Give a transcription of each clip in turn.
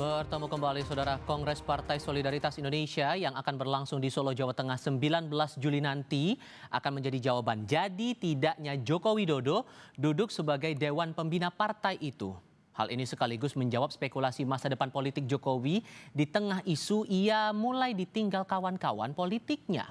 Bertemu kembali Saudara. Kongres Partai Solidaritas Indonesia yang akan berlangsung di Solo, Jawa Tengah 19 Juli nanti akan menjadi jawaban jadi tidaknya Joko Widodo duduk sebagai Dewan Pembina partai itu. Hal ini sekaligus menjawab spekulasi masa depan politik Jokowi di tengah isu ia mulai ditinggal kawan-kawan politiknya.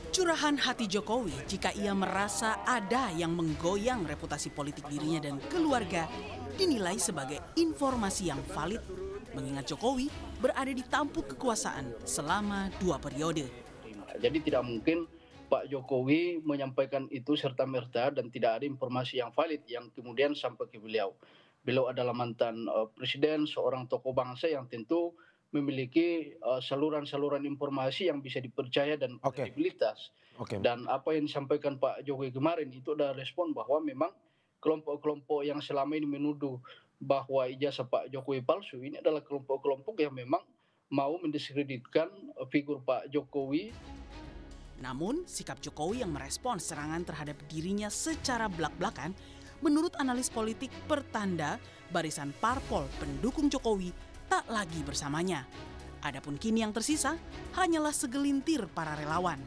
Curahan hati Jokowi jika ia merasa ada yang menggoyang reputasi politik dirinya dan keluarga dinilai sebagai informasi yang valid, mengingat Jokowi berada di tampuk kekuasaan selama 2 periode. Jadi tidak mungkin Pak Jokowi menyampaikan itu serta-merta dan tidak ada informasi yang valid yang kemudian sampai ke beliau. Beliau adalah mantan presiden, seorang tokoh bangsa yang tentu memiliki saluran-saluran informasi yang bisa dipercaya dan kredibilitas. Dan apa yang disampaikan Pak Jokowi kemarin itu adalah respon bahwa memang kelompok-kelompok yang selama ini menuduh bahwa ijazah Pak Jokowi palsu ini adalah kelompok-kelompok yang memang mau mendiskreditkan figur Pak Jokowi. Namun, sikap Jokowi yang merespons serangan terhadap dirinya secara belak-belakan menurut analis politik pertanda barisan parpol pendukung Jokowi tak lagi bersamanya. Adapun kini yang tersisa hanyalah segelintir para relawan.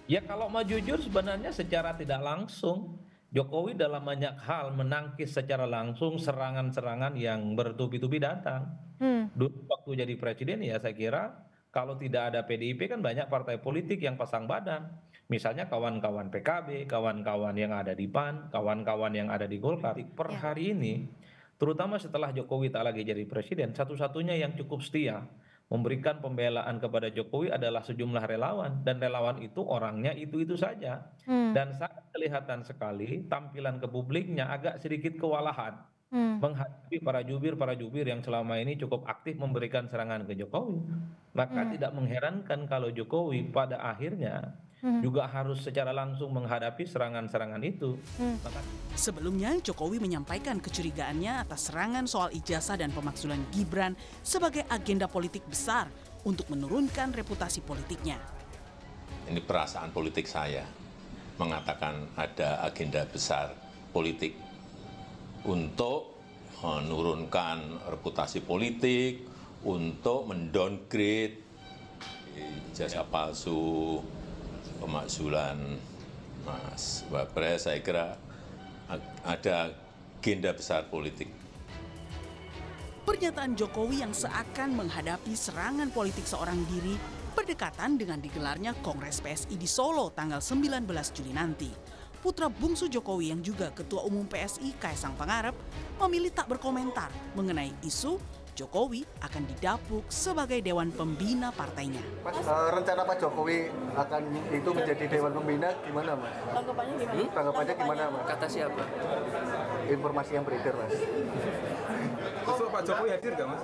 Ya kalau mau jujur sebenarnya secara tidak langsung Jokowi dalam banyak hal menangkis secara langsung serangan-serangan yang bertubi-tubi datang. Dulu waktu jadi presiden ya saya kira kalau tidak ada PDIP kan banyak partai politik yang pasang badan. Misalnya kawan-kawan PKB, kawan-kawan yang ada di PAN, kawan-kawan yang ada di Golkar. Per hari ini terutama setelah Jokowi tak lagi jadi presiden, satu-satunya yang cukup setia memberikan pembelaan kepada Jokowi adalah sejumlah relawan. Dan relawan itu orangnya itu-itu saja. Dan sangat kelihatan sekali tampilan ke publiknya agak sedikit kewalahan menghadapi para jubir yang selama ini cukup aktif memberikan serangan ke Jokowi. Maka tidak mengherankan kalau Jokowi pada akhirnya juga harus secara langsung menghadapi serangan-serangan itu. Sebelumnya, Jokowi menyampaikan kecurigaannya atas serangan soal ijazah dan pemakzulan Gibran sebagai agenda politik besar untuk menurunkan reputasi politiknya. Ini perasaan politik saya mengatakan ada agenda besar politik untuk menurunkan reputasi politik, untuk mendowngrade ijazah palsu, pemakzulan Mas Wapres. Saya kira ada agenda besar politik. Pernyataan Jokowi yang seakan menghadapi serangan politik seorang diri berdekatan dengan digelarnya Kongres PSI di Solo tanggal 19 Juli nanti. Putra bungsu Jokowi yang juga Ketua Umum PSI Kaisang Pangarep memilih tak berkomentar mengenai isu Jokowi akan didapuk sebagai Dewan Pembina partainya. Mas, rencana Pak Jokowi akan itu menjadi Dewan Pembina gimana, Mas? Tanggapannya gimana? Tanggapannya gimana, Mas? Kata siapa? Informasi yang beredar, Mas. Besok Pak Jokowi hadir nggak, Mas?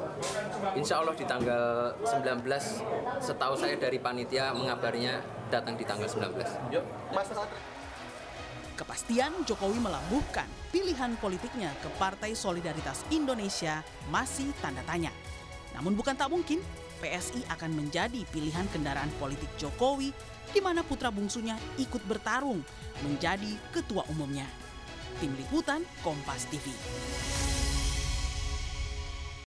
Insya Allah di tanggal 19, setahu saya dari panitia mengabarnya datang di tanggal 19. Yuk, Mas. Kepastian Jokowi melabuhkan pilihan politiknya ke Partai Solidaritas Indonesia masih tanda tanya. Namun bukan tak mungkin PSI akan menjadi pilihan kendaraan politik Jokowi di mana putra bungsunya ikut bertarung menjadi ketua umumnya. Tim Liputan Kompas TV.